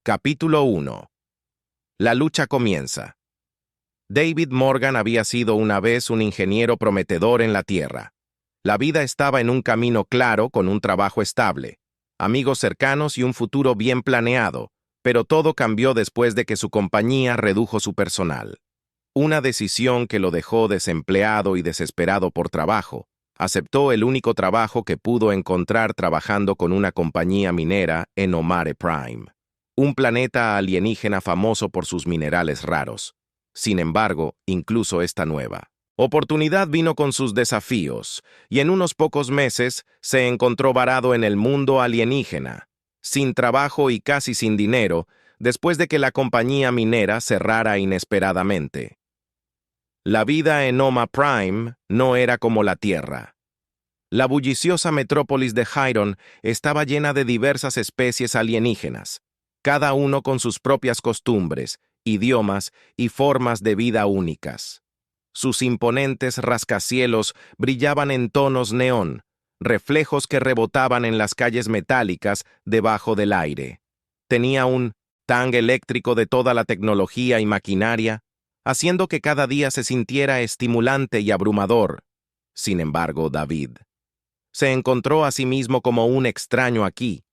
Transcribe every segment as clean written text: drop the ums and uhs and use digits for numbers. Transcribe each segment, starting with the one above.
Capítulo 1. La lucha comienza. David Morgan había sido una vez un ingeniero prometedor en la Tierra. La vida estaba en un camino claro con un trabajo estable, amigos cercanos y un futuro bien planeado, pero todo cambió después de que su compañía redujo su personal. Una decisión que lo dejó desempleado y desesperado por trabajo. Aceptó el único trabajo que pudo encontrar trabajando con una compañía minera en Omare Prime, un planeta alienígena famoso por sus minerales raros. Sin embargo, incluso esta nueva oportunidad vino con sus desafíos, y en unos pocos meses se encontró varado en el mundo alienígena, sin trabajo y casi sin dinero, después de que la compañía minera cerrara inesperadamente. La vida en Omare Prime no era como la Tierra. La bulliciosa metrópolis de Hyron estaba llena de diversas especies alienígenas, cada uno con sus propias costumbres, idiomas y formas de vida únicas. Sus imponentes rascacielos brillaban en tonos neón, reflejos que rebotaban en las calles metálicas debajo del aire. Tenía un tang eléctrico de toda la tecnología y maquinaria, haciendo que cada día se sintiera estimulante y abrumador. Sin embargo, David se encontró a sí mismo como un extraño aquí,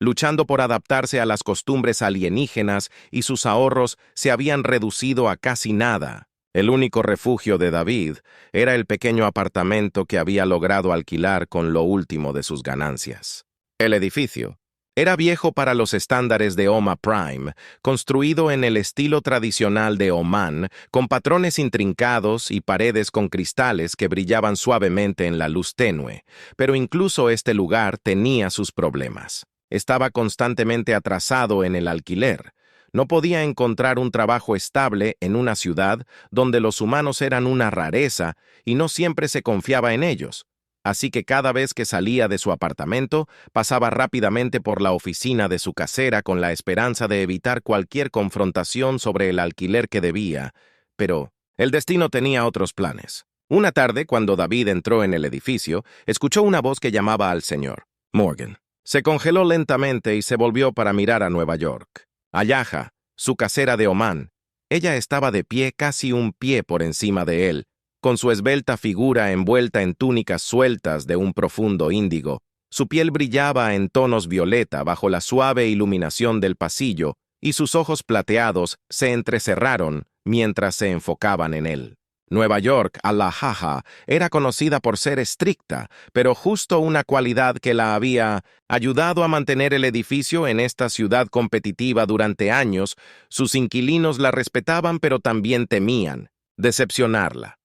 luchando por adaptarse a las costumbres alienígenas, y sus ahorros se habían reducido a casi nada. El único refugio de David era el pequeño apartamento que había logrado alquilar con lo último de sus ganancias. El edificio era viejo para los estándares de Omare Prime, construido en el estilo tradicional de Oman, con patrones intrincados y paredes con cristales que brillaban suavemente en la luz tenue. Pero incluso este lugar tenía sus problemas. Estaba constantemente atrasado en el alquiler. No podía encontrar un trabajo estable en una ciudad donde los humanos eran una rareza y no siempre se confiaba en ellos. Así que cada vez que salía de su apartamento, pasaba rápidamente por la oficina de su casera con la esperanza de evitar cualquier confrontación sobre el alquiler que debía. Pero el destino tenía otros planes. Una tarde, cuando David entró en el edificio, escuchó una voz que llamaba al señor Morgan. Se congeló lentamente y se volvió para mirar a Nueva York. Ayaja, su casera de Omán. Ella estaba de pie casi un pie por encima de él, con su esbelta figura envuelta en túnicas sueltas de un profundo índigo. Su piel brillaba en tonos violeta bajo la suave iluminación del pasillo, y sus ojos plateados se entrecerraron mientras se enfocaban en él. Nueva York, alajaja, era conocida por ser estricta, pero justo una cualidad que la había ayudado a mantener el edificio en esta ciudad competitiva durante años. Sus inquilinos la respetaban, pero también temían decepcionarla.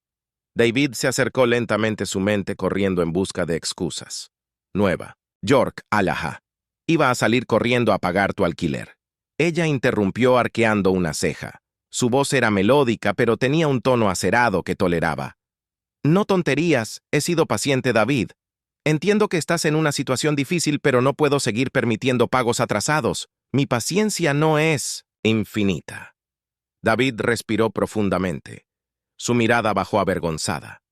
David se acercó lentamente, su mente corriendo en busca de excusas. Nueva York, alaja. Iba a salir corriendo a pagar tu alquiler. Ella interrumpió arqueando una ceja. Su voz era melódica, pero tenía un tono acerado que toleraba. No tonterías, he sido paciente, David. Entiendo que estás en una situación difícil, pero no puedo seguir permitiendo pagos atrasados. Mi paciencia no es infinita. David respiró profundamente. Su mirada bajó avergonzada.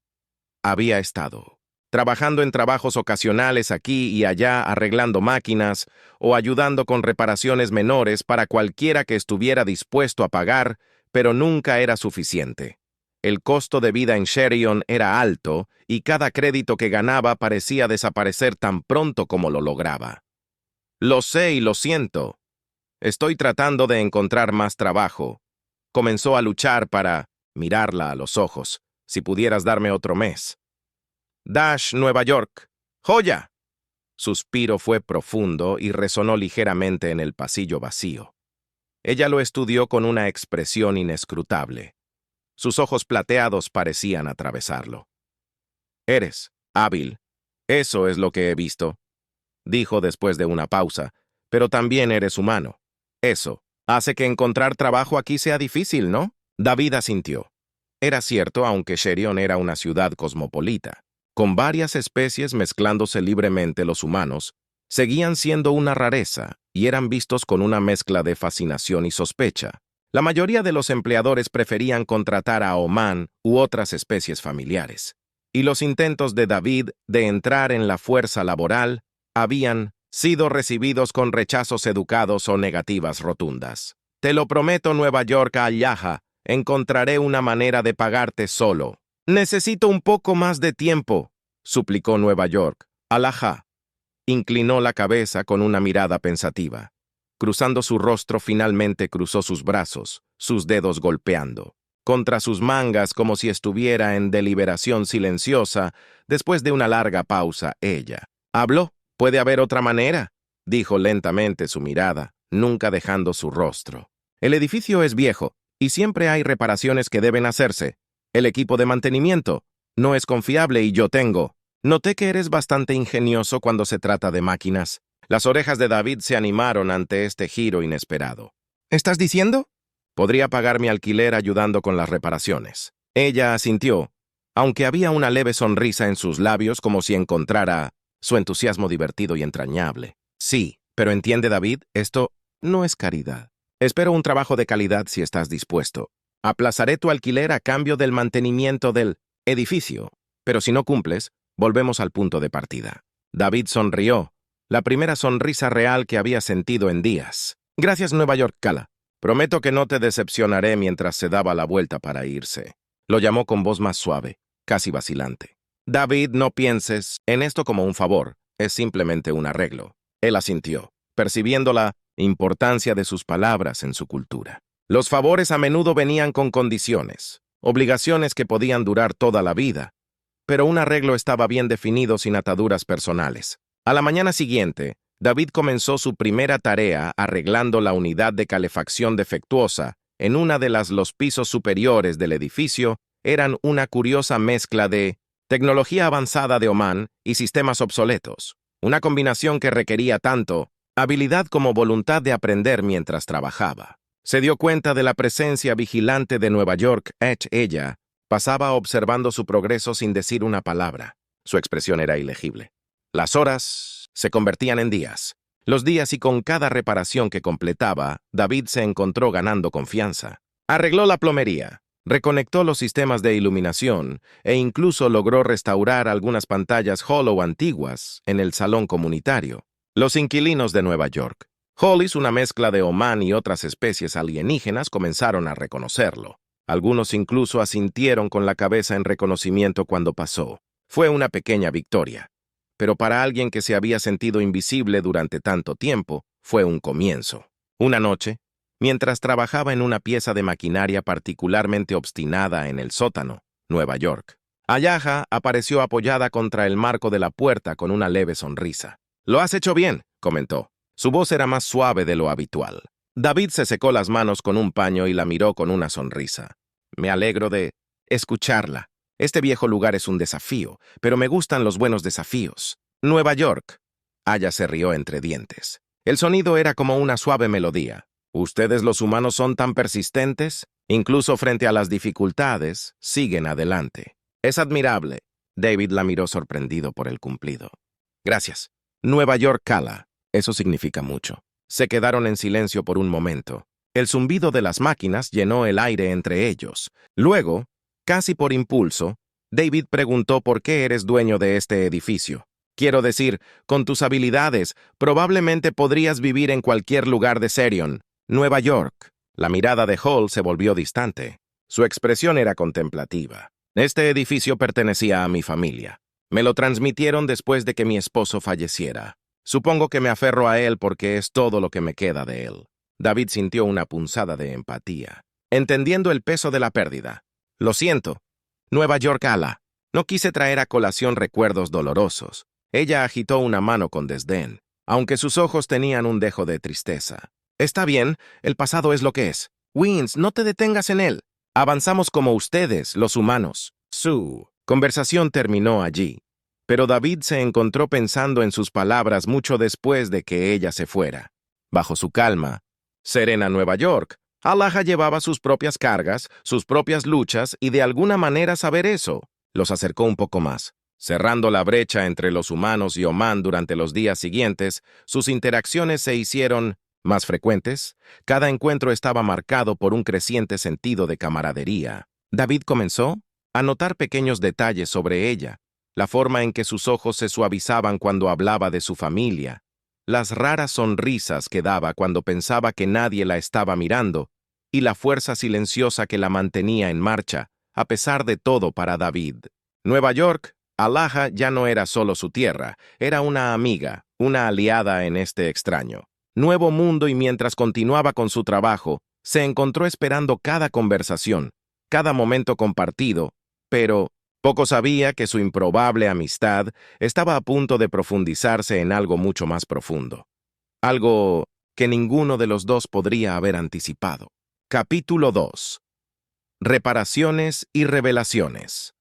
Había estado trabajando en trabajos ocasionales aquí y allá, arreglando máquinas o ayudando con reparaciones menores para cualquiera que estuviera dispuesto a pagar, pero nunca era suficiente. El costo de vida en Sherion era alto y cada crédito que ganaba parecía desaparecer tan pronto como lo lograba. Lo sé y lo siento. Estoy tratando de encontrar más trabajo. Comenzó a luchar para mirarla a los ojos. Si pudieras darme otro mes. Dash, Nueva York. ¡Joya! Suspiro fue profundo y resonó ligeramente en el pasillo vacío. Ella lo estudió con una expresión inescrutable. Sus ojos plateados parecían atravesarlo. Eres hábil. Eso es lo que he visto, dijo después de una pausa, pero también eres humano. Eso hace que encontrar trabajo aquí sea difícil, ¿no? David asintió. Era cierto, aunque Sherion era una ciudad cosmopolita. Con varias especies mezclándose libremente, los humanos seguían siendo una rareza y eran vistos con una mezcla de fascinación y sospecha. La mayoría de los empleadores preferían contratar a Oman u otras especies familiares, y los intentos de David de entrar en la fuerza laboral habían sido recibidos con rechazos educados o negativas rotundas. Te lo prometo, Nueva York, Allaha, encontraré una manera de pagarte solo. Necesito un poco más de tiempo, suplicó Nueva York. Allaha inclinó la cabeza con una mirada pensativa. Cruzando su rostro, finalmente cruzó sus brazos, sus dedos golpeando contra sus mangas como si estuviera en deliberación silenciosa. Después de una larga pausa, ella habló. «¿Puede haber otra manera?», dijo lentamente su mirada, nunca dejando su rostro. «El edificio es viejo, y siempre hay reparaciones que deben hacerse. El equipo de mantenimiento no es confiable y yo tengo. Noté que eres bastante ingenioso cuando se trata de máquinas». Las orejas de David se animaron ante este giro inesperado. «¿Estás diciendo?» «Podría pagar mi alquiler ayudando con las reparaciones». Ella asintió, aunque había una leve sonrisa en sus labios como si encontrara su entusiasmo divertido y entrañable. «Sí, pero entiende, David, esto no es caridad. Espero un trabajo de calidad si estás dispuesto. Aplazaré tu alquiler a cambio del mantenimiento del edificio, pero si no cumples, volvemos al punto de partida». David sonrió, la primera sonrisa real que había sentido en días. «Gracias, Nueva York, Kala. Prometo que no te decepcionaré», mientras se daba la vuelta para irse. Lo llamó con voz más suave, casi vacilante. «David, no pienses en esto como un favor, es simplemente un arreglo». Él asintió, percibiendo la importancia de sus palabras en su cultura. Los favores a menudo venían con condiciones, obligaciones que podían durar toda la vida, pero un arreglo estaba bien definido sin ataduras personales. A la mañana siguiente, David comenzó su primera tarea arreglando la unidad de calefacción defectuosa en una de los pisos superiores del edificio. Eran una curiosa mezcla de tecnología avanzada de Oman y sistemas obsoletos, una combinación que requería tanto habilidad como voluntad de aprender mientras trabajaba. Se dio cuenta de la presencia vigilante de Nueva York. Ella pasaba observando su progreso sin decir una palabra. Su expresión era ilegible. Las horas se convertían en días. Los días, y con cada reparación que completaba, David se encontró ganando confianza. Arregló la plomería, reconectó los sistemas de iluminación e incluso logró restaurar algunas pantallas Holo antiguas en el salón comunitario. Los inquilinos de Nueva York, Hollis, una mezcla de Oman y otras especies alienígenas, comenzaron a reconocerlo. Algunos incluso asintieron con la cabeza en reconocimiento cuando pasó. Fue una pequeña victoria, pero para alguien que se había sentido invisible durante tanto tiempo, fue un comienzo. Una noche, mientras trabajaba en una pieza de maquinaria particularmente obstinada en el sótano, Nueva York, Allaha apareció apoyada contra el marco de la puerta con una leve sonrisa. «Lo has hecho bien», comentó. Su voz era más suave de lo habitual. David se secó las manos con un paño y la miró con una sonrisa. «Me alegro de escucharla. Este viejo lugar es un desafío, pero me gustan los buenos desafíos». «Nueva York». Aya se rió entre dientes. El sonido era como una suave melodía. «Ustedes los humanos son tan persistentes, incluso frente a las dificultades, siguen adelante. Es admirable». David la miró sorprendido por el cumplido. «Gracias. Nueva York, Kala. Eso significa mucho». Se quedaron en silencio por un momento. El zumbido de las máquinas llenó el aire entre ellos. Luego, casi por impulso, David preguntó: «¿Por qué eres dueño de este edificio? Quiero decir, con tus habilidades, probablemente podrías vivir en cualquier lugar de Serion, Nueva York». La mirada de Hall se volvió distante. Su expresión era contemplativa. «Este edificio pertenecía a mi familia. Me lo transmitieron después de que mi esposo falleciera. Supongo que me aferro a él porque es todo lo que me queda de él». David sintió una punzada de empatía, entendiendo el peso de la pérdida. «Lo siento, Nueva York, Kala. No quise traer a colación recuerdos dolorosos». Ella agitó una mano con desdén, aunque sus ojos tenían un dejo de tristeza. «Está bien, el pasado es lo que es. Wins, no te detengas en él. Avanzamos como ustedes, los humanos». Su conversación terminó allí, pero David se encontró pensando en sus palabras mucho después de que ella se fuera. Bajo su calma, serena Nueva York, Allaha llevaba sus propias cargas, sus propias luchas, y de alguna manera saber eso los acercó un poco más. Cerrando la brecha entre los humanos y Oman durante los días siguientes, sus interacciones se hicieron más frecuentes. Cada encuentro estaba marcado por un creciente sentido de camaradería. David comenzó a notar pequeños detalles sobre ella, la forma en que sus ojos se suavizaban cuando hablaba de su familia, las raras sonrisas que daba cuando pensaba que nadie la estaba mirando, y la fuerza silenciosa que la mantenía en marcha, a pesar de todo para David. Nueva York, Allaha ya no era solo su tierra, era una amiga, una aliada en este extraño nuevo mundo, y mientras continuaba con su trabajo, se encontró esperando cada conversación, cada momento compartido, pero poco sabía que su improbable amistad estaba a punto de profundizarse en algo mucho más profundo. Algo que ninguno de los dos podría haber anticipado. Capítulo 2. Reparaciones y revelaciones.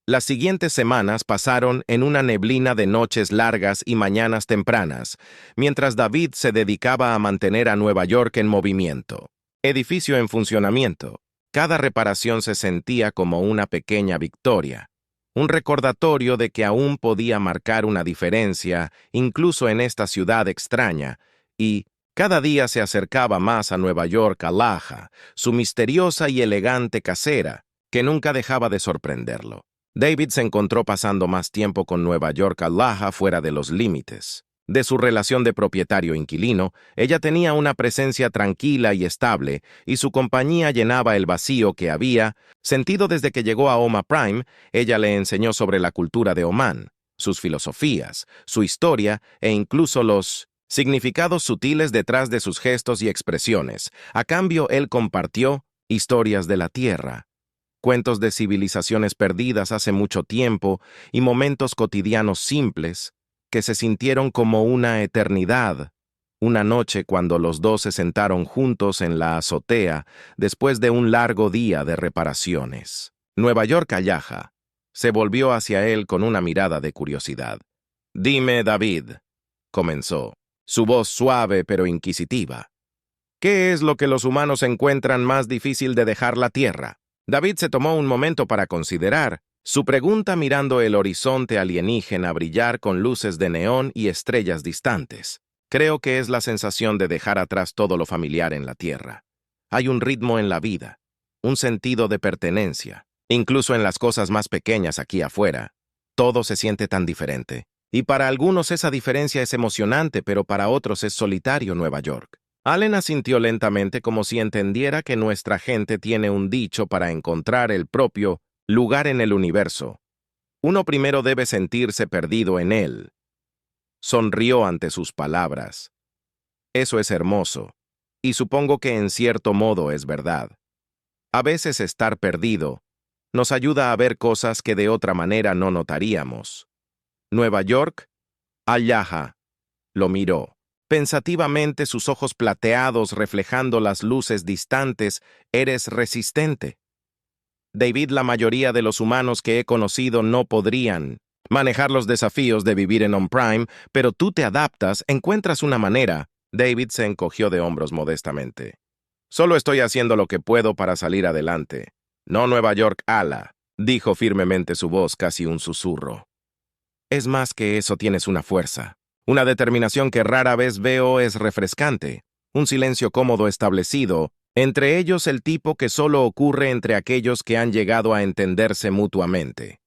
Las siguientes semanas pasaron en una neblina de noches largas y mañanas tempranas, mientras David se dedicaba a mantener a Nueva York en movimiento. Edificio en funcionamiento. Cada reparación se sentía como una pequeña victoria, un recordatorio de que aún podía marcar una diferencia, incluso en esta ciudad extraña, y cada día se acercaba más a Nueva York Allaha, su misteriosa y elegante casera, que nunca dejaba de sorprenderlo. David se encontró pasando más tiempo con Nueva York Allaha fuera de los límites. De su relación de propietario-inquilino, ella tenía una presencia tranquila y estable, y su compañía llenaba el vacío que había sentido desde que llegó a Oma Prime. Ella le enseñó sobre la cultura de Omán, sus filosofías, su historia e incluso los significados sutiles detrás de sus gestos y expresiones. A cambio, él compartió historias de la tierra, cuentos de civilizaciones perdidas hace mucho tiempo y momentos cotidianos simples que se sintieron como una eternidad. Una noche cuando los dos se sentaron juntos en la azotea después de un largo día de reparaciones. Nueva York Allaha se volvió hacia él con una mirada de curiosidad. «Dime, David», comenzó, su voz suave pero inquisitiva. «¿Qué es lo que los humanos encuentran más difícil de dejar la tierra?» David se tomó un momento para considerar su pregunta, mirando el horizonte alienígena brillar con luces de neón y estrellas distantes. «Creo que es la sensación de dejar atrás todo lo familiar en la tierra. Hay un ritmo en la vida, un sentido de pertenencia. Incluso en las cosas más pequeñas aquí afuera, todo se siente tan diferente. Y para algunos esa diferencia es emocionante, pero para otros es solitario. Nueva York». Allen asintió lentamente, como si entendiera que nuestra gente tiene un dicho para encontrar el propio lugar en el universo. Uno primero debe sentirse perdido en él. Sonrió ante sus palabras. Eso es hermoso, y supongo que en cierto modo es verdad. A veces estar perdido nos ayuda a ver cosas que de otra manera no notaríamos. Nueva York, Allaha, lo miró. Pensativamente, sus ojos plateados reflejando las luces distantes. «Eres resistente. David, la mayoría de los humanos que he conocido no podrían manejar los desafíos de vivir en On Prime, pero tú te adaptas, encuentras una manera». David se encogió de hombros modestamente. «Solo estoy haciendo lo que puedo para salir adelante. No, Nueva York Allaha», dijo firmemente, su voz casi un susurro. «Es más que eso, tienes una fuerza. Una determinación que rara vez veo. Es refrescante, un silencio cómodo establecido, entre ellos el tipo que solo ocurre entre aquellos que han llegado a entenderse mutuamente».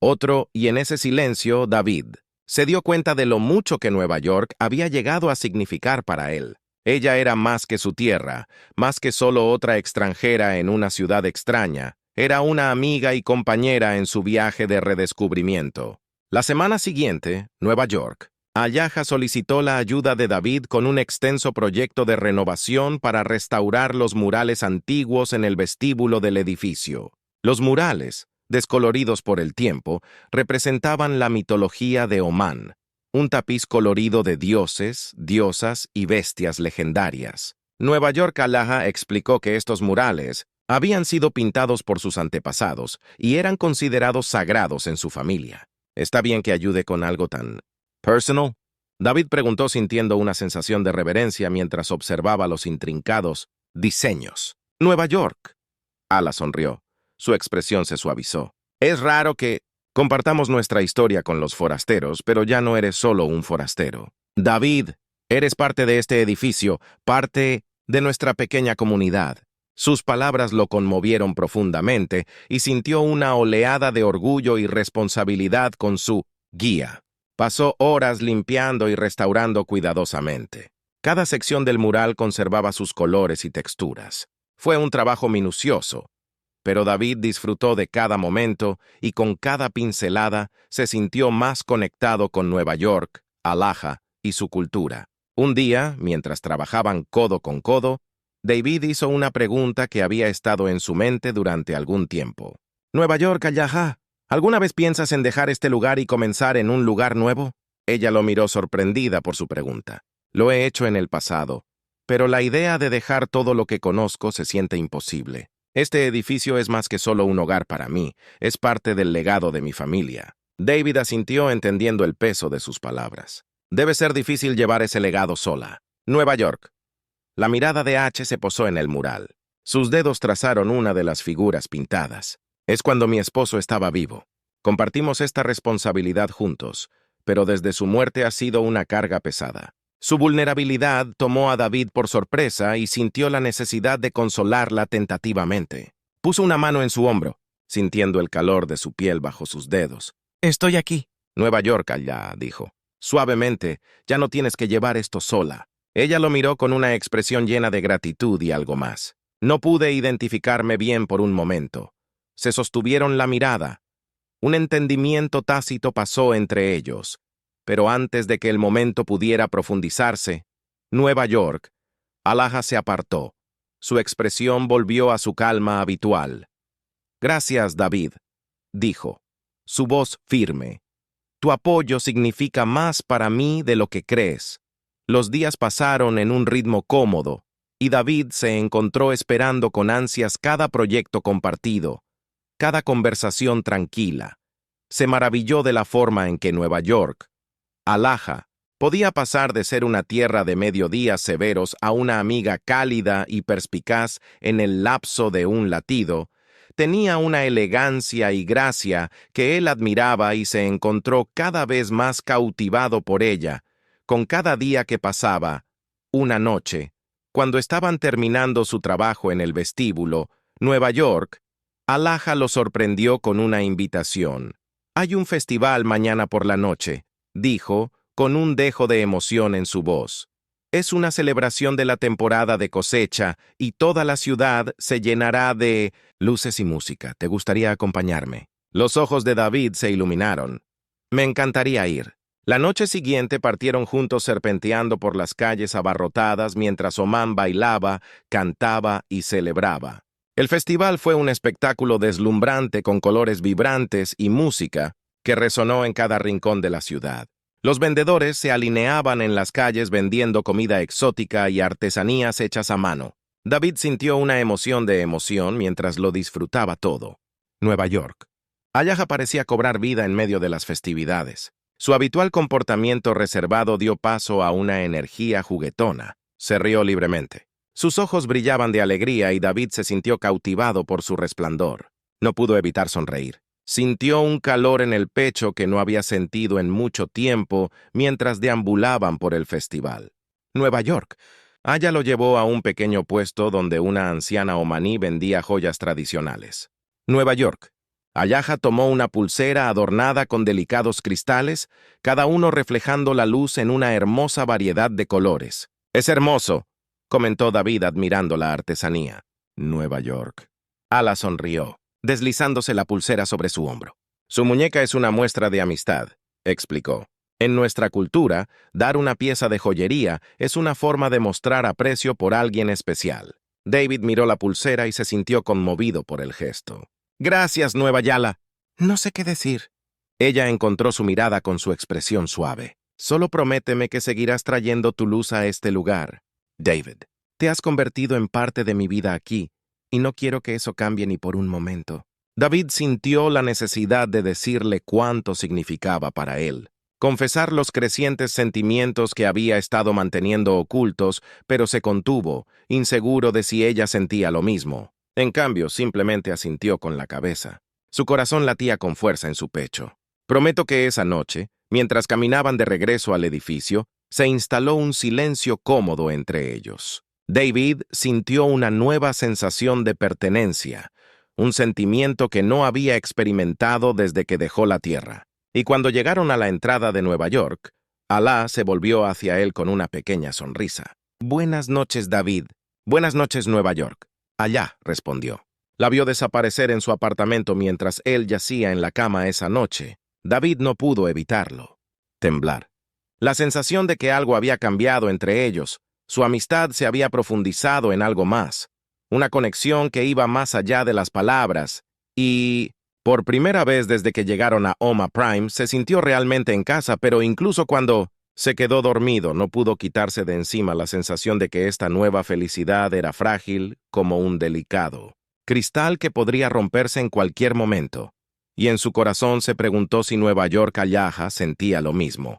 Otro, y en ese silencio, David se dio cuenta de lo mucho que Nueva York había llegado a significar para él. Ella era más que su tierra, más que solo otra extranjera en una ciudad extraña. Era una amiga y compañera en su viaje de redescubrimiento. La semana siguiente, Nueva York, Allaha solicitó la ayuda de David con un extenso proyecto de renovación para restaurar los murales antiguos en el vestíbulo del edificio. Los murales, descoloridos por el tiempo, representaban la mitología de Omán, un tapiz colorido de dioses, diosas y bestias legendarias. Nueva York Allaha explicó que estos murales habían sido pintados por sus antepasados y eran considerados sagrados en su familia. «¿Está bien que ayude con algo tan personal?», David preguntó, sintiendo una sensación de reverencia mientras observaba los intrincados diseños. «Nueva York», Allaha sonrió. Su expresión se suavizó. «Es raro que compartamos nuestra historia con los forasteros, pero ya no eres solo un forastero. David, eres parte de este edificio, parte de nuestra pequeña comunidad». Sus palabras lo conmovieron profundamente y sintió una oleada de orgullo y responsabilidad con su guía. Pasó horas limpiando y restaurando cuidadosamente. Cada sección del mural conservaba sus colores y texturas. Fue un trabajo minucioso, pero David disfrutó de cada momento y con cada pincelada se sintió más conectado con Nueva York, Alaja y su cultura. Un día, mientras trabajaban codo con codo, David hizo una pregunta que había estado en su mente durante algún tiempo. «Nueva York, Alaja, ¿alguna vez piensas en dejar este lugar y comenzar en un lugar nuevo?» Ella lo miró sorprendida por su pregunta. «Lo he hecho en el pasado, pero la idea de dejar todo lo que conozco se siente imposible. Este edificio es más que solo un hogar para mí, es parte del legado de mi familia». David asintió entendiendo el peso de sus palabras. «Debe ser difícil llevar ese legado sola. Nueva York». La mirada de H se posó en el mural. Sus dedos trazaron una de las figuras pintadas. «Es cuando mi esposo estaba vivo. Compartimos esta responsabilidad juntos, pero desde su muerte ha sido una carga pesada». Su vulnerabilidad tomó a David por sorpresa y sintió la necesidad de consolarla tentativamente. Puso una mano en su hombro, sintiendo el calor de su piel bajo sus dedos. «Estoy aquí». «Nueva York, allá», dijo. «Suavemente, ya no tienes que llevar esto sola». Ella lo miró con una expresión llena de gratitud y algo más. «No pude identificarme bien por un momento». Se sostuvieron la mirada. Un entendimiento tácito pasó entre ellos. Pero antes de que el momento pudiera profundizarse, Nueva York, Alaja se apartó. Su expresión volvió a su calma habitual. «Gracias, David», dijo, su voz firme. «Tu apoyo significa más para mí de lo que crees». Los días pasaron en un ritmo cómodo, y David se encontró esperando con ansias cada proyecto compartido, cada conversación tranquila. Se maravilló de la forma en que Nueva York, Alaja, podía pasar de ser una tierra de mediodías severos a una amiga cálida y perspicaz en el lapso de un latido. Tenía una elegancia y gracia que él admiraba y se encontró cada vez más cautivado por ella. Con cada día que pasaba, una noche, cuando estaban terminando su trabajo en el vestíbulo, Nueva York, Alaja lo sorprendió con una invitación. «Hay un festival mañana por la noche», dijo, con un dejo de emoción en su voz. «Es una celebración de la temporada de cosecha y toda la ciudad se llenará de luces y música. ¿Te gustaría acompañarme?» Los ojos de David se iluminaron. «Me encantaría ir». La noche siguiente partieron juntos serpenteando por las calles abarrotadas mientras Oman bailaba, cantaba y celebraba. El festival fue un espectáculo deslumbrante con colores vibrantes y música que resonó en cada rincón de la ciudad. Los vendedores se alineaban en las calles vendiendo comida exótica y artesanías hechas a mano. David sintió una emoción de emoción mientras lo disfrutaba todo. Nueva York. Alaja parecía cobrar vida en medio de las festividades. Su habitual comportamiento reservado dio paso a una energía juguetona. Se rió libremente. Sus ojos brillaban de alegría y David se sintió cautivado por su resplandor. No pudo evitar sonreír. Sintió un calor en el pecho que no había sentido en mucho tiempo mientras deambulaban por el festival. Nueva York. Aya lo llevó a un pequeño puesto donde una anciana omaní vendía joyas tradicionales. Nueva York. Alaja tomó una pulsera adornada con delicados cristales, cada uno reflejando la luz en una hermosa variedad de colores. «Es hermoso», comentó David admirando la artesanía. Nueva York. Ala sonrió, deslizándose la pulsera sobre su hombro. «Su muñeca es una muestra de amistad», explicó. «En nuestra cultura, dar una pieza de joyería es una forma de mostrar aprecio por alguien especial». David miró la pulsera y se sintió conmovido por el gesto. «Gracias, Nueva Yala». «No sé qué decir». Ella encontró su mirada con su expresión suave. «Solo prométeme que seguirás trayendo tu luz a este lugar, David. Te has convertido en parte de mi vida aquí, y no quiero que eso cambie ni por un momento». David sintió la necesidad de decirle cuánto significaba para él. Confesar los crecientes sentimientos que había estado manteniendo ocultos, pero se contuvo, inseguro de si ella sentía lo mismo. En cambio, simplemente asintió con la cabeza. Su corazón latía con fuerza en su pecho. Prometo que esa noche, mientras caminaban de regreso al edificio, se instaló un silencio cómodo entre ellos. David sintió una nueva sensación de pertenencia, un sentimiento que no había experimentado desde que dejó la tierra. Y cuando llegaron a la entrada de Nueva York, Alá se volvió hacia él con una pequeña sonrisa. «Buenas noches, David. Buenas noches, Nueva York». «Allá», respondió. La vio desaparecer en su apartamento mientras él yacía en la cama esa noche. David no pudo evitarlo. Temblar. La sensación de que algo había cambiado entre ellos, su amistad se había profundizado en algo más, una conexión que iba más allá de las palabras, y, por primera vez desde que llegaron a Oma Prime, se sintió realmente en casa, pero incluso cuando se quedó dormido, no pudo quitarse de encima la sensación de que esta nueva felicidad era frágil como un delicado cristal que podría romperse en cualquier momento, y en su corazón se preguntó si Nueva York Allaha sentía lo mismo.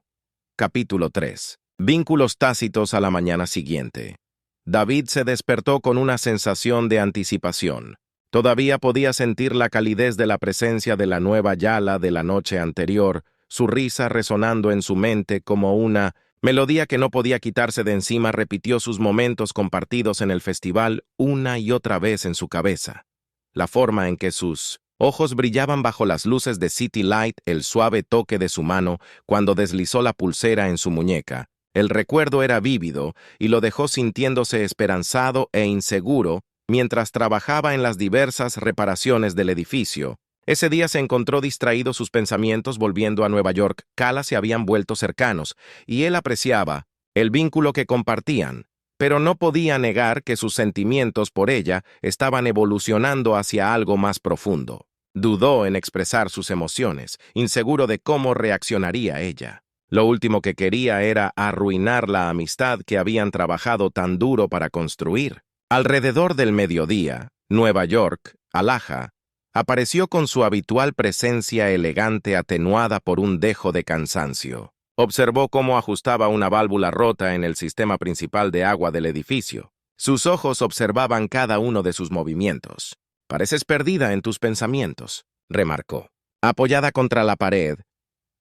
Capítulo 3. Vínculos tácitos a la mañana siguiente. David se despertó con una sensación de anticipación. Todavía podía sentir la calidez de la presencia de la nueva Yala de la noche anterior, su risa resonando en su mente como una melodía que no podía quitarse de encima. Repitió sus momentos compartidos en el festival una y otra vez en su cabeza. La forma en que sus ojos brillaban bajo las luces de City Light, el suave toque de su mano cuando deslizó la pulsera en su muñeca. El recuerdo era vívido y lo dejó sintiéndose esperanzado e inseguro mientras trabajaba en las diversas reparaciones del edificio. Ese día se encontró distraído sus pensamientos volviendo a Nueva York. Cala se habían vuelto cercanos y él apreciaba el vínculo que compartían, pero no podía negar que sus sentimientos por ella estaban evolucionando hacia algo más profundo. Dudó en expresar sus emociones, inseguro de cómo reaccionaría ella. Lo último que quería era arruinar la amistad que habían trabajado tan duro para construir. Alrededor del mediodía, Nueva York, Allaha, apareció con su habitual presencia elegante atenuada por un dejo de cansancio. Observó cómo ajustaba una válvula rota en el sistema principal de agua del edificio. Sus ojos observaban cada uno de sus movimientos. «Pareces perdida en tus pensamientos», remarcó. Apoyada contra la pared,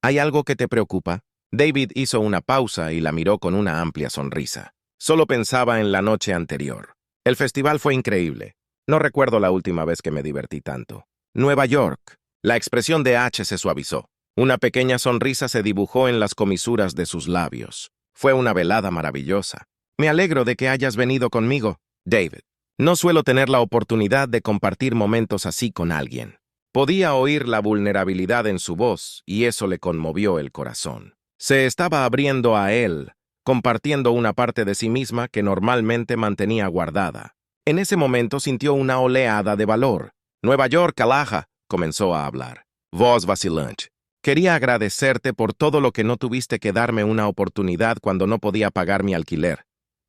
«¿Hay algo que te preocupa?» David hizo una pausa y la miró con una amplia sonrisa. Solo pensaba en la noche anterior. El festival fue increíble. No recuerdo la última vez que me divertí tanto. Nueva York. La expresión de H se suavizó. Una pequeña sonrisa se dibujó en las comisuras de sus labios. Fue una velada maravillosa. Me alegro de que hayas venido conmigo, David. No suelo tener la oportunidad de compartir momentos así con alguien. Podía oír la vulnerabilidad en su voz y eso le conmovió el corazón. Se estaba abriendo a él, compartiendo una parte de sí misma que normalmente mantenía guardada. En ese momento sintió una oleada de valor. «Nueva York, Allaha», comenzó a hablar. Voz vacilante. «Quería agradecerte por todo lo que no tuviste que darme una oportunidad cuando no podía pagar mi alquiler.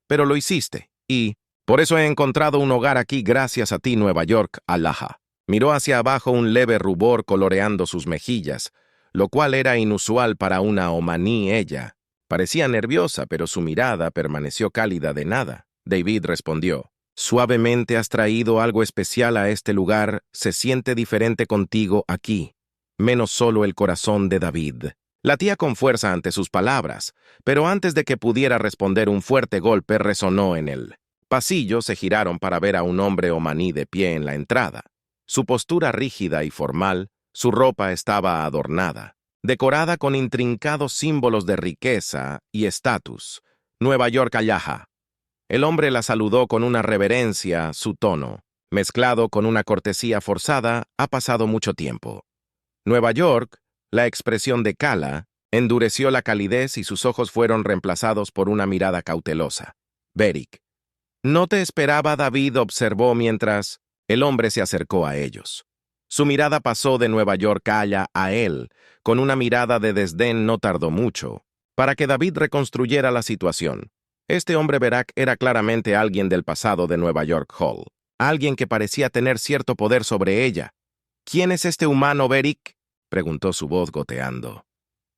Pero lo hiciste, y por eso he encontrado un hogar aquí gracias a ti, Nueva York, Allaha». Miró hacia abajo un leve rubor coloreando sus mejillas, lo cual era inusual para una omaní ella. Parecía nerviosa, pero su mirada permaneció cálida de nada. David respondió. «Suavemente has traído algo especial a este lugar, se siente diferente contigo aquí, menos solo el corazón de David». Latía con fuerza ante sus palabras, pero antes de que pudiera responder un fuerte golpe resonó en el pasillo. Se giraron para ver a un hombre omaní de pie en la entrada. Su postura rígida y formal, su ropa estaba adornada, decorada con intrincados símbolos de riqueza y estatus. «Nueva York, Allaha». El hombre la saludó con una reverencia, su tono, mezclado con una cortesía forzada, «Ha pasado mucho tiempo». Nueva York, la expresión de Cala, endureció la calidez y sus ojos fueron reemplazados por una mirada cautelosa. «Beric». «No te esperaba», David observó mientras el hombre se acercó a ellos. Su mirada pasó de Nueva York a él, con una mirada de desdén. No tardó mucho para que David reconstruyera la situación. Este hombre Berac era claramente alguien del pasado de Nueva York Hall, alguien que parecía tener cierto poder sobre ella. «¿Quién es este humano, Beric?», preguntó su voz goteando.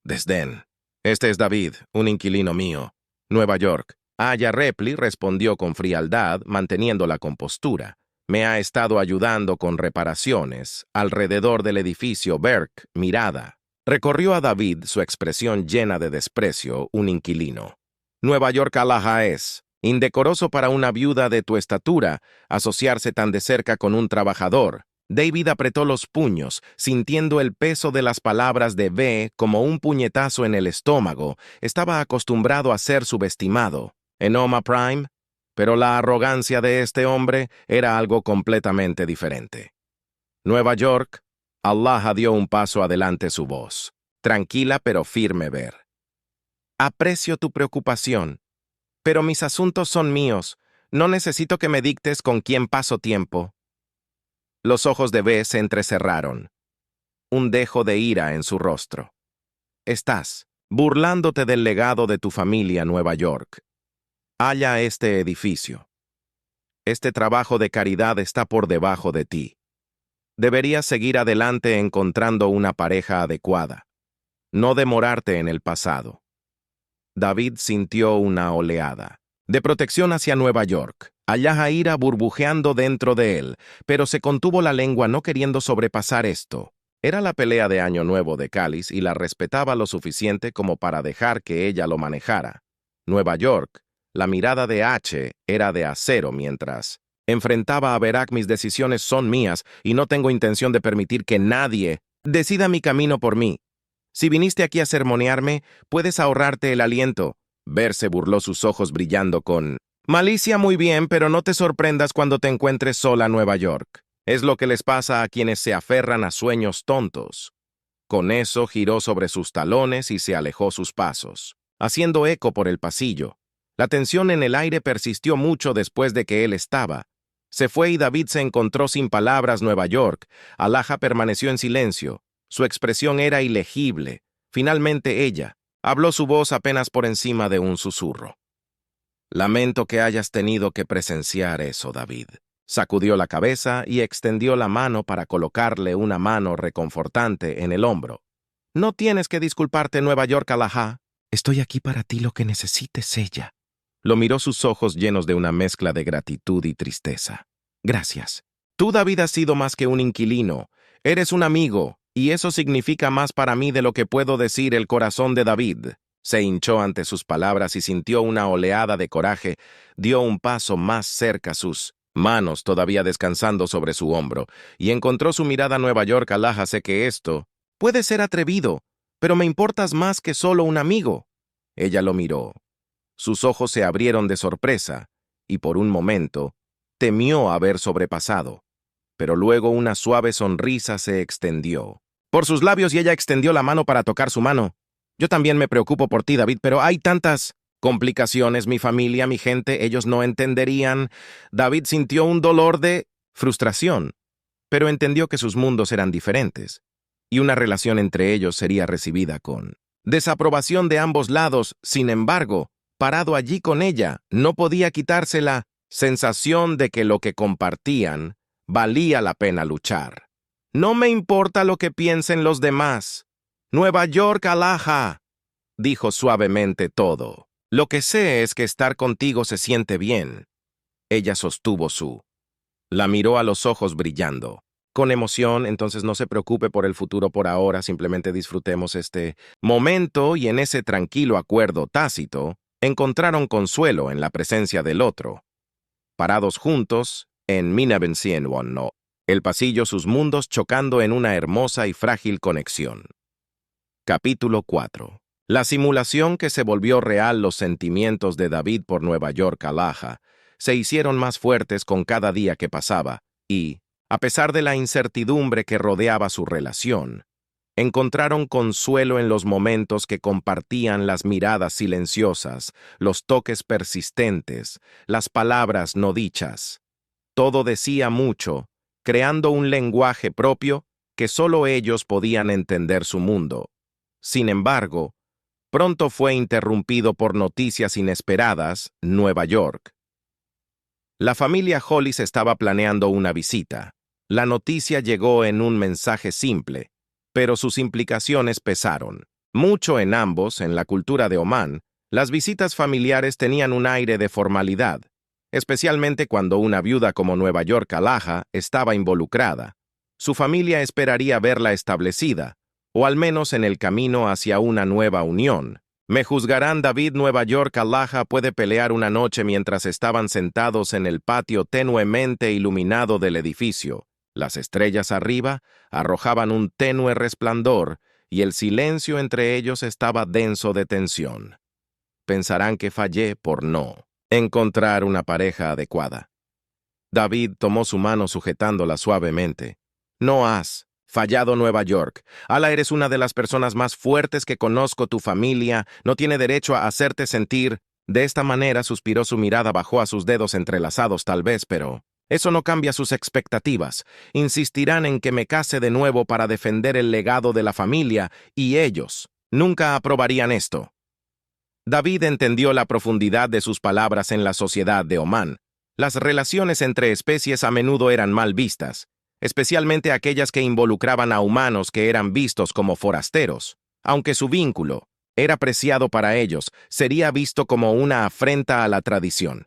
Desdén. «Este es David, un inquilino mío. Nueva York». Aya Repli respondió con frialdad, manteniendo la compostura. «Me ha estado ayudando con reparaciones alrededor del edificio Berk». Mirada. Recorrió a David su expresión llena de desprecio, un inquilino. «Nueva York, Allaha, es indecoroso para una viuda de tu estatura asociarse tan de cerca con un trabajador». David apretó los puños, sintiendo el peso de las palabras de B como un puñetazo en el estómago. Estaba acostumbrado a ser subestimado en Oma Prime, pero la arrogancia de este hombre era algo completamente diferente. Nueva York, Allah dio un paso adelante su voz, tranquila pero firme ver. Aprecio tu preocupación, pero mis asuntos son míos. No necesito que me dictes con quién paso tiempo. Los ojos de B se entrecerraron, un dejo de ira en su rostro. Estás burlándote del legado de tu familia, Nueva York. Halla este edificio. Este trabajo de caridad está por debajo de ti. Deberías seguir adelante encontrando una pareja adecuada, no demorarte en el pasado. David sintió una oleada de protección hacia Nueva York, allá ira burbujeando dentro de él, pero se contuvo la lengua no queriendo sobrepasar esto. Era la pelea de Año Nuevo de Cáliz y la respetaba lo suficiente como para dejar que ella lo manejara. Nueva York, la mirada de H era de acero mientras enfrentaba a Barack. Mis decisiones son mías y no tengo intención de permitir que nadie decida mi camino por mí. Si viniste aquí a sermonearme, puedes ahorrarte el aliento. Ver se burló, sus ojos brillando con malicia. Muy bien, pero no te sorprendas cuando te encuentres sola, Nueva York. Es lo que les pasa a quienes se aferran a sueños tontos. Con eso giró sobre sus talones y se alejó sus pasos, haciendo eco por el pasillo. La tensión en el aire persistió mucho después de que él estaba. Se fue y David se encontró sin palabras. Nueva York. Alaja permaneció en silencio. Su expresión era ilegible. Finalmente ella habló, su voz apenas por encima de un susurro. Lamento que hayas tenido que presenciar eso, David. Sacudió la cabeza y extendió la mano para colocarle una mano reconfortante en el hombro. No tienes que disculparte, Nueva York. Alaja. Estoy aquí para ti, lo que necesites, ella. Lo miró, sus ojos llenos de una mezcla de gratitud y tristeza. Gracias. Tú, David, has sido más que un inquilino. Eres un amigo. Y eso significa más para mí de lo que puedo decir. El corazón de David se hinchó ante sus palabras y sintió una oleada de coraje. Dio un paso más cerca, sus manos todavía descansando sobre su hombro, y encontró su mirada. Nueva York. Alaja, sé que esto puede ser atrevido, pero me importas más que solo un amigo. Ella lo miró. Sus ojos se abrieron de sorpresa, y por un momento temió haber sobrepasado. Pero luego una suave sonrisa se extendió por sus labios y ella extendió la mano para tocar su mano. Yo también me preocupo por ti, David, pero hay tantas complicaciones. Mi familia, mi gente, ellos no entenderían. David sintió un dolor de frustración, pero entendió que sus mundos eran diferentes, y una relación entre ellos sería recibida con desaprobación de ambos lados. Sin embargo, parado allí con ella, no podía quitarse la sensación de que lo que compartían valía la pena luchar. No me importa lo que piensen los demás. Nueva York. Alaja, dijo suavemente. Todo lo que sé es que estar contigo se siente bien. Ella sostuvo su. La miró a los ojos brillando con emoción. Entonces no se preocupe por el futuro por ahora, simplemente disfrutemos este momento. Y en ese tranquilo acuerdo tácito, encontraron consuelo en la presencia del otro. Parados juntos, en Minabensienwon, el pasillo, sus mundos chocando en una hermosa y frágil conexión. Capítulo 4. La simulación que se volvió real. Los sentimientos de David por Nueva York. Alaja se hicieron más fuertes con cada día que pasaba, y, a pesar de la incertidumbre que rodeaba su relación, encontraron consuelo en los momentos que compartían, las miradas silenciosas, los toques persistentes, las palabras no dichas. Todo decía mucho, creando un lenguaje propio que solo ellos podían entender su mundo. Sin embargo, pronto fue interrumpido por noticias inesperadas. Nueva York. La familia Hollis estaba planeando una visita. La noticia llegó en un mensaje simple, pero sus implicaciones pesaron mucho en ambos. En la cultura de Omán, las visitas familiares tenían un aire de formalidad, especialmente cuando una viuda como Nueva York. Alaja estaba involucrada. Su familia esperaría verla establecida, o al menos en el camino hacia una nueva unión. Me juzgarán, David. Nueva York. Alaja puede pelear una noche mientras estaban sentados en el patio tenuemente iluminado del edificio. Las estrellas arriba arrojaban un tenue resplandor y el silencio entre ellos estaba denso de tensión. Pensarán que fallé por no encontrar una pareja adecuada. David tomó su mano sujetándola suavemente. No has fallado, Nueva York. Ala, eres una de las personas más fuertes que conozco. Tu familia no tiene derecho a hacerte sentir. De esta manera suspiró, su mirada bajó a sus dedos entrelazados tal vez, pero eso no cambia sus expectativas. Insistirán en que me case de nuevo para defender el legado de la familia, y ellos nunca aprobarían esto. David entendió la profundidad de sus palabras en la sociedad de Omán. Las relaciones entre especies a menudo eran mal vistas, especialmente aquellas que involucraban a humanos que eran vistos como forasteros. Aunque su vínculo era preciado para ellos, sería visto como una afrenta a la tradición.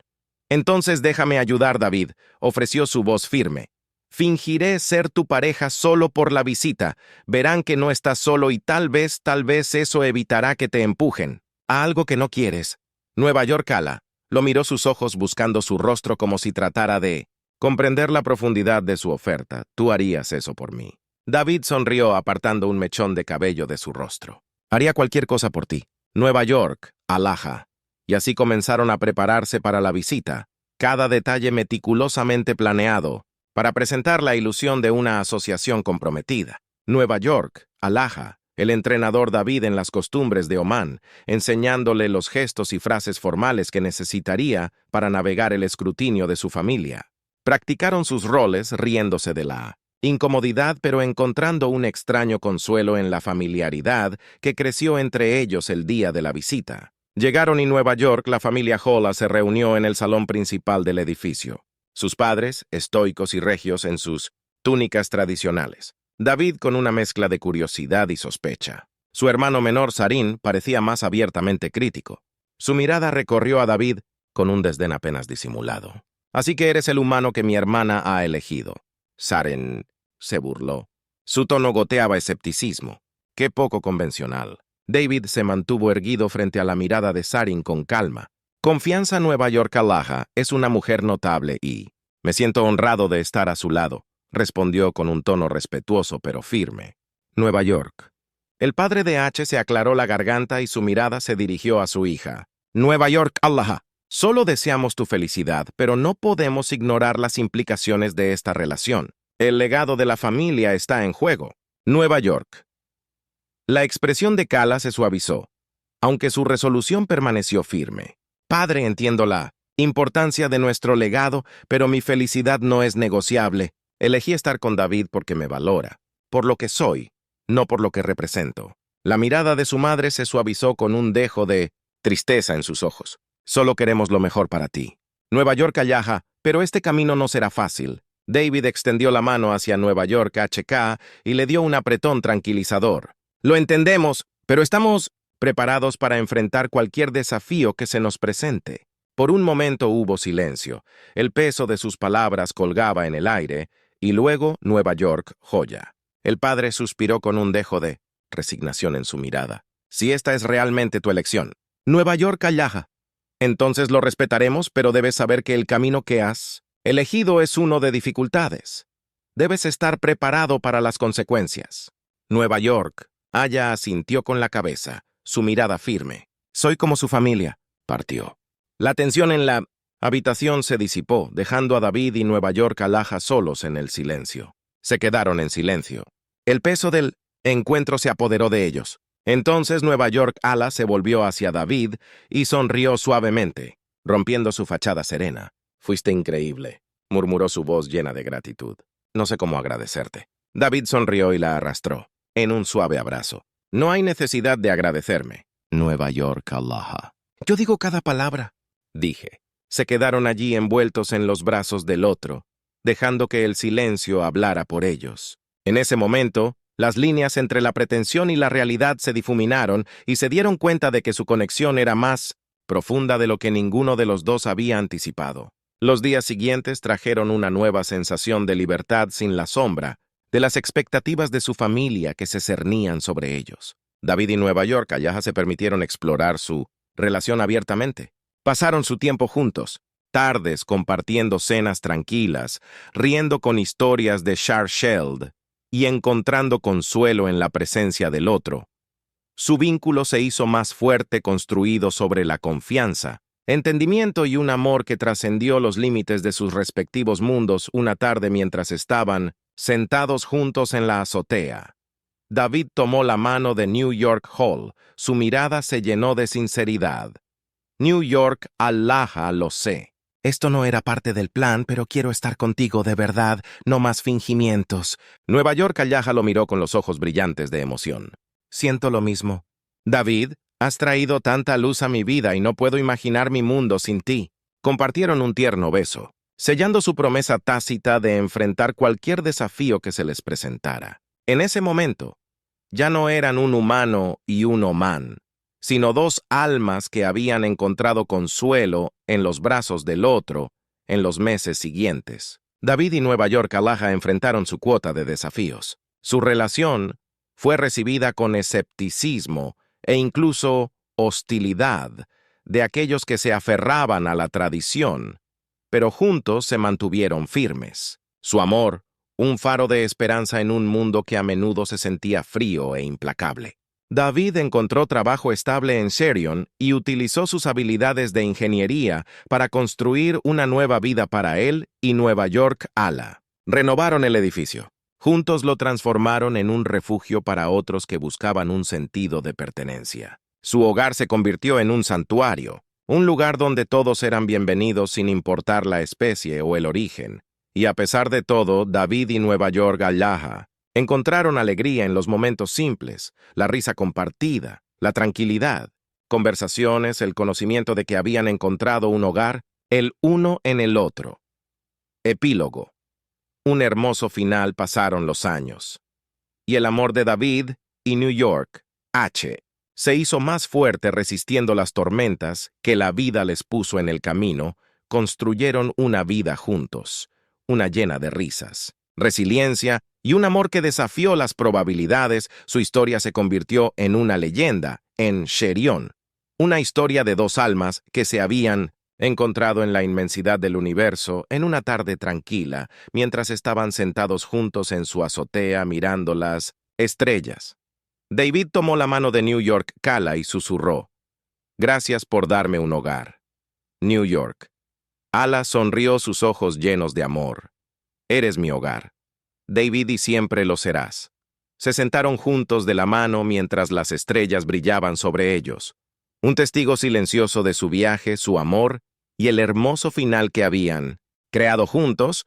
Entonces déjame ayudar, David, ofreció su voz firme. Fingiré ser tu pareja solo por la visita. Verán que no estás solo y tal vez eso evitará que te empujen a algo que no quieres. Nueva York. Ala lo miró, sus ojos buscando su rostro como si tratara de comprender la profundidad de su oferta. Tú harías eso por mí. David sonrió apartando un mechón de cabello de su rostro. Haría cualquier cosa por ti. Nueva York, Alaja. Y así comenzaron a prepararse para la visita, cada detalle meticulosamente planeado, para presentar la ilusión de una asociación comprometida. Nueva York, Alaja, el entrenador David en las costumbres de Omán, enseñándole los gestos y frases formales que necesitaría para navegar el escrutinio de su familia. Practicaron sus roles riéndose de la incomodidad, pero encontrando un extraño consuelo en la familiaridad que creció entre ellos el día de la visita. Llegaron y Nueva York, la familia Holla se reunió en el salón principal del edificio. Sus padres, estoicos y regios en sus túnicas tradicionales. David con una mezcla de curiosidad y sospecha. Su hermano menor, Sarin, parecía más abiertamente crítico. Su mirada recorrió a David con un desdén apenas disimulado. Así que eres el humano que mi hermana ha elegido. Sarin se burló. Su tono goteaba escepticismo. Qué poco convencional. David se mantuvo erguido frente a la mirada de Sarin con calma. Confianza. Nueva York. Alaja es una mujer notable y me siento honrado de estar a su lado, respondió con un tono respetuoso pero firme. Nueva York. El padre de H se aclaró la garganta y su mirada se dirigió a su hija. Nueva York. Alaja. Solo deseamos tu felicidad, pero no podemos ignorar las implicaciones de esta relación. El legado de la familia está en juego. Nueva York. La expresión de Kala se suavizó, aunque su resolución permaneció firme. Padre, entiendo la importancia de nuestro legado, pero mi felicidad no es negociable. Elegí estar con David porque me valora, por lo que soy, no por lo que represento. La mirada de su madre se suavizó con un dejo de tristeza en sus ojos. Solo queremos lo mejor para ti. Nueva York. Alaja, pero este camino no será fácil. David extendió la mano hacia Nueva York HK y le dio un apretón tranquilizador. Lo entendemos, pero estamos preparados para enfrentar cualquier desafío que se nos presente. Por un momento hubo silencio. El peso de sus palabras colgaba en el aire, y luego Nueva York. Joya. El padre suspiró con un dejo de resignación en su mirada. Si esta es realmente tu elección. Nueva York. Alaja. Entonces lo respetaremos, pero debes saber que el camino que has elegido es uno de dificultades. Debes estar preparado para las consecuencias. Nueva York. Aya asintió con la cabeza, su mirada firme. Soy como su familia. Partió. La tensión en la habitación se disipó, dejando a David y Nueva York. Alaja solos en el silencio. Se quedaron en silencio. El peso del encuentro se apoderó de ellos. Entonces Nueva York. Ala se volvió hacia David y sonrió suavemente, rompiendo su fachada serena. Fuiste increíble, murmuró su voz llena de gratitud. No sé cómo agradecerte. David sonrió y la arrastró en un suave abrazo. No hay necesidad de agradecerme. Nueva York. Alaja. Yo digo cada palabra, dije. Se quedaron allí envueltos en los brazos del otro, dejando que el silencio hablara por ellos. En ese momento, las líneas entre la pretensión y la realidad se difuminaron y se dieron cuenta de que su conexión era más profunda de lo que ninguno de los dos había anticipado. Los días siguientes trajeron una nueva sensación de libertad sin la sombra de las expectativas de su familia que se cernían sobre ellos. David y Nueva York. Alaja se permitieron explorar su relación abiertamente. Pasaron su tiempo juntos, tardes compartiendo cenas tranquilas, riendo con historias de Schwarzschild y encontrando consuelo en la presencia del otro. Su vínculo se hizo más fuerte, construido sobre la confianza, entendimiento y un amor que trascendió los límites de sus respectivos mundos una tarde mientras estaban sentados juntos en la azotea. David tomó la mano de New York Hall, su mirada se llenó de sinceridad. New York, Allah, lo sé. Esto no era parte del plan, pero quiero estar contigo de verdad, no más fingimientos. Nueva York, Allah lo miró con los ojos brillantes de emoción. Siento lo mismo. David, has traído tanta luz a mi vida y no puedo imaginar mi mundo sin ti. Compartieron un tierno beso, sellando su promesa tácita de enfrentar cualquier desafío que se les presentara. En ese momento, ya no eran un humano y un Oman, sino dos almas que habían encontrado consuelo en los brazos del otro en los meses siguientes. David y Nueva York, Allah enfrentaron su cuota de desafíos. Su relación fue recibida con escepticismo e incluso hostilidad de aquellos que se aferraban a la tradición, pero juntos se mantuvieron firmes. Su amor, un faro de esperanza en un mundo que a menudo se sentía frío e implacable. David encontró trabajo estable en Sherion y utilizó sus habilidades de ingeniería para construir una nueva vida para él y Nueva York, Allah. Renovaron el edificio. Juntos lo transformaron en un refugio para otros que buscaban un sentido de pertenencia. Su hogar se convirtió en un santuario, un lugar donde todos eran bienvenidos sin importar la especie o el origen. Y a pesar de todo, David y Nueva York, Allah, encontraron alegría en los momentos simples, la risa compartida, la tranquilidad, conversaciones, el conocimiento de que habían encontrado un hogar, el uno en el otro. Epílogo. Un hermoso final pasaron los años. Y el amor de David y New York, se hizo más fuerte resistiendo las tormentas que la vida les puso en el camino, construyeron una vida juntos, una llena de risas, resiliencia y un amor que desafió las probabilidades. Su historia se convirtió en una leyenda, en Sherion, una historia de dos almas que se habían encontrado en la inmensidad del universo en una tarde tranquila, mientras estaban sentados juntos en su azotea mirando las estrellas. David tomó la mano de New York, Allah, y susurró: «Gracias por darme un hogar». New York. Allah sonrió, sus ojos llenos de amor. «Eres mi hogar, David, y siempre lo serás». Se sentaron juntos de la mano mientras las estrellas brillaban sobre ellos, un testigo silencioso de su viaje, su amor y el hermoso final que habían creado juntos